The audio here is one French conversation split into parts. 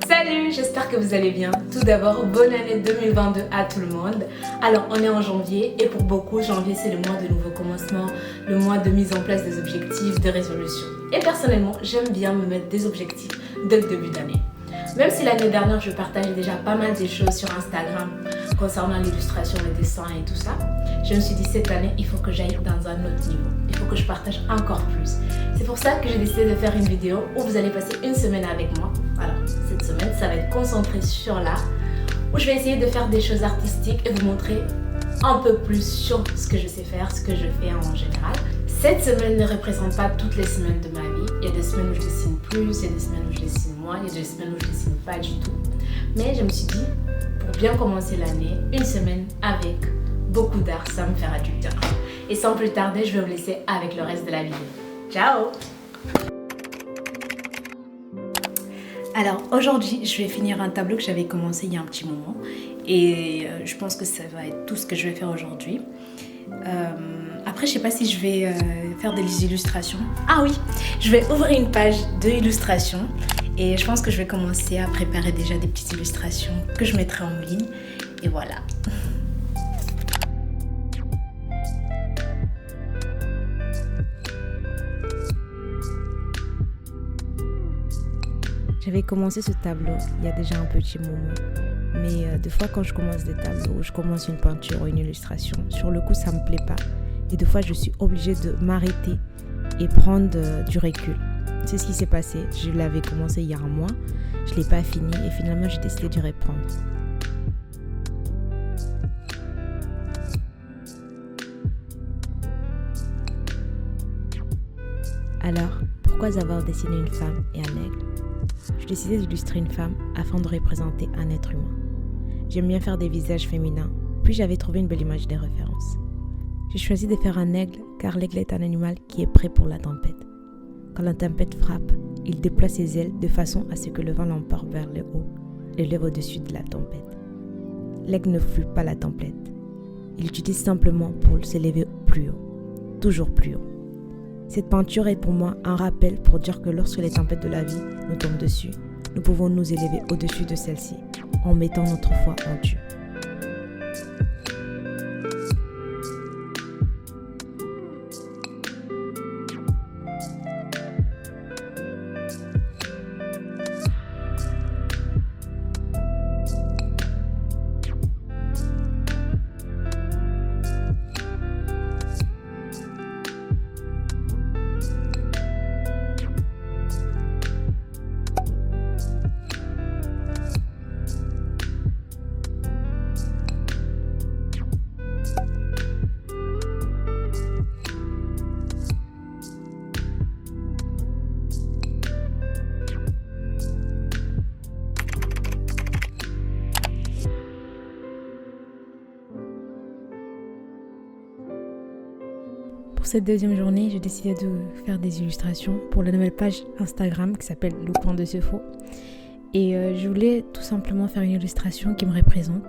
Salut, j'espère que vous allez bien. Tout d'abord, bonne année 2022 à tout le monde. Alors, on est en janvier et pour beaucoup, janvier c'est le mois de nouveaux commencements, le mois de mise en place des objectifs, de résolutions. Et personnellement, j'aime bien me mettre des objectifs dès le début d'année. Même si l'année dernière, je partageais déjà pas mal de choses sur Instagram concernant l'illustration, le dessin et tout ça, je me suis dit cette année, il faut que j'aille dans un autre niveau. Il faut que je partage encore plus. C'est pour ça que j'ai décidé de faire une vidéo où vous allez passer une semaine avec moi. Alors, cette semaine, ça va être concentré sur l'art, où je vais essayer de faire des choses artistiques et vous montrer un peu plus sur ce que je sais faire, ce que je fais en général. Cette semaine ne représente pas toutes les semaines de ma vie. Il y a des semaines où je dessine plus, il y a des semaines où je dessine moins, il y a des semaines où je dessine pas du tout. Mais je me suis dit, pour bien commencer l'année, une semaine avec beaucoup d'art, ça me fera du bien. Et sans plus tarder, je vais vous laisser avec le reste de la vidéo. Ciao! Alors aujourd'hui, je vais finir un tableau que j'avais commencé il y a un petit moment. Et je pense que ça va être tout ce que je vais faire aujourd'hui. Après, je sais pas si je vais faire des illustrations. Ah oui, je vais ouvrir une page d'illustration et je pense que je vais commencer à préparer déjà des petites illustrations que je mettrai en ligne. Et voilà. J'avais commencé ce tableau il y a déjà un petit moment. Mais des fois, quand je commence des tableaux, je commence une peinture ou une illustration, sur le coup, ça me plaît pas. Et des fois, je suis obligée de m'arrêter et prendre du recul. C'est ce qui s'est passé. Je l'avais commencé il y a un mois, je l'ai pas fini et finalement, j'ai décidé de reprendre. Alors, pourquoi avoir dessiné une femme et un aigle ? Je décidais d'illustrer une femme afin de représenter un être humain. J'aime bien faire des visages féminins, puis j'avais trouvé une belle image de référence. J'ai choisi de faire un aigle car l'aigle est un animal qui est prêt pour la tempête. Quand la tempête frappe, il déploie ses ailes de façon à ce que le vent l'emporte vers le haut et le lève au-dessus de la tempête. L'aigle ne fuit pas la tempête. Il l'utilise simplement pour s'élever plus haut, toujours plus haut. Cette peinture est pour moi un rappel pour dire que lorsque les tempêtes de la vie nous tombent dessus, nous pouvons nous élever au-dessus de celles-ci en mettant notre foi en Dieu. Pour cette deuxième journée, j'ai décidé de faire des illustrations pour la nouvelle page Instagram qui s'appelle Le Coin de Sefo. Et je voulais tout simplement faire une illustration qui me représente.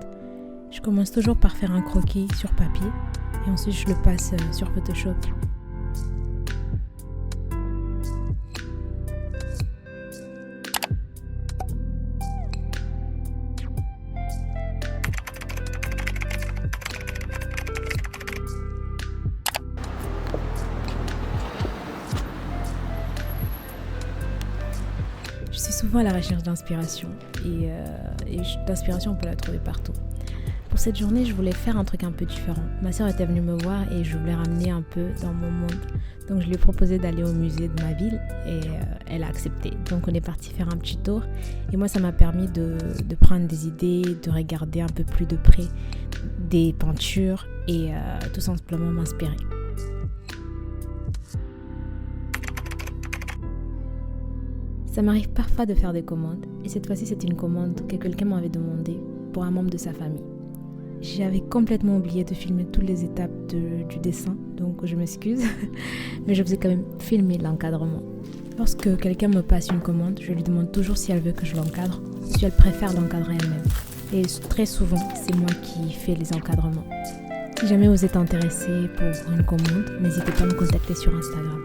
Je commence toujours par faire un croquis sur papier et ensuite je le passe sur Photoshop. Je suis souvent à la recherche d'inspiration et d'inspiration on peut la trouver partout. Pour cette journée, je voulais faire un truc un peu différent. Ma soeur était venue me voir et je voulais ramener un peu dans mon monde. Donc je lui ai proposé d'aller au musée de ma ville et elle a accepté. Donc on est parti faire un petit tour et moi ça m'a permis de prendre des idées, de regarder un peu plus de près des peintures et tout simplement m'inspirer. Ça m'arrive parfois de faire des commandes et cette fois-ci c'est une commande que quelqu'un m'avait demandé pour un membre de sa famille. J'avais complètement oublié de filmer toutes les étapes du dessin, donc je m'excuse, mais je faisais quand même filmer l'encadrement. Lorsque quelqu'un me passe une commande, je lui demande toujours si elle veut que je l'encadre ou si elle préfère l'encadrer elle-même. Et très souvent, c'est moi qui fais les encadrements. Si jamais vous êtes intéressé pour une commande, n'hésitez pas à me contacter sur Instagram.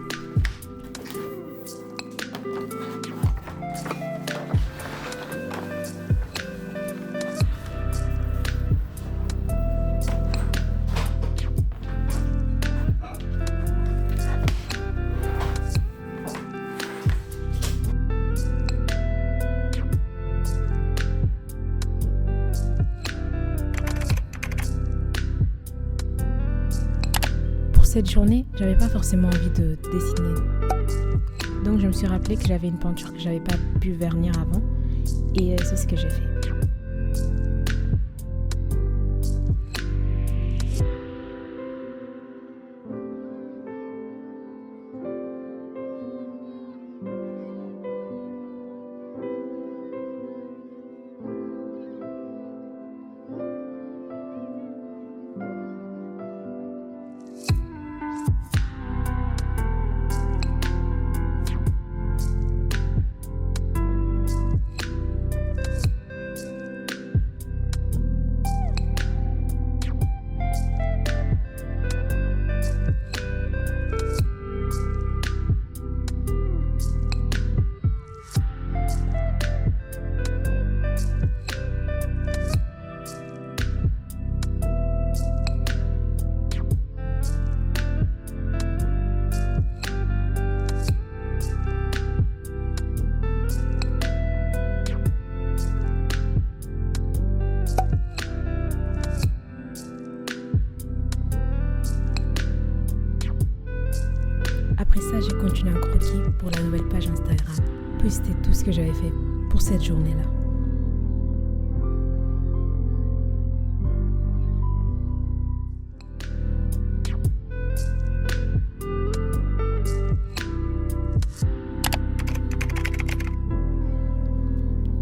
cette journée, j'avais pas forcément envie de dessiner. Donc je me suis rappelé que j'avais une peinture que j'avais pas pu vernir avant et c'est ce que j'ai fait. Après ça, j'ai continué un croquis pour la nouvelle page Instagram. Puis c'était tout ce que j'avais fait pour cette journée-là.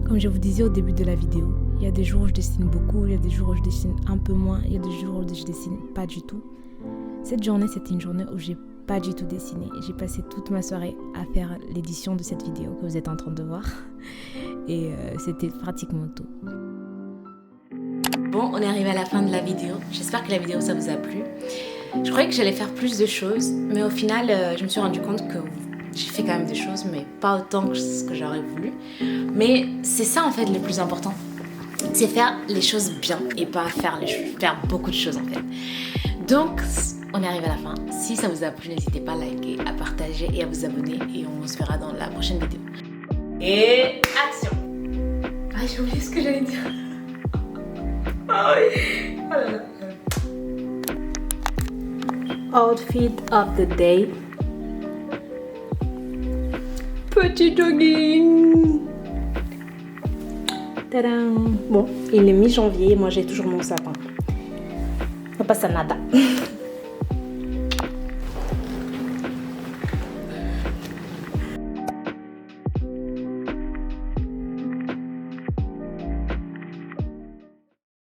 Comme je vous disais au début de la vidéo, il y a des jours où je dessine beaucoup, il y a des jours où je dessine un peu moins, il y a des jours où je dessine pas du tout. Cette journée, c'était une journée où j'ai pas du tout dessiné. J'ai passé toute ma soirée à faire l'édition de cette vidéo que vous êtes en train de voir. Et c'était pratiquement tout. Bon, on est arrivé à la fin de la vidéo. J'espère que la vidéo, ça vous a plu. Je croyais que j'allais faire plus de choses, mais au final, je me suis rendu compte que j'ai fait quand même des choses, mais pas autant que ce que j'aurais voulu. Mais c'est ça, en fait, le plus important. C'est faire les choses bien et pas faire beaucoup de choses, en fait. Donc, on est arrivé à la fin. Si ça vous a plu, n'hésitez pas à liker, à partager et à vous abonner. Et on se verra dans la prochaine vidéo. Et action! Ah, j'ai oublié ce que j'allais dire. Ah oui! Oh là là. Outfit of the day. Petit jogging. Tadam! Bon, il est mi-janvier. Moi, j'ai toujours mon sapin. No pasa nada.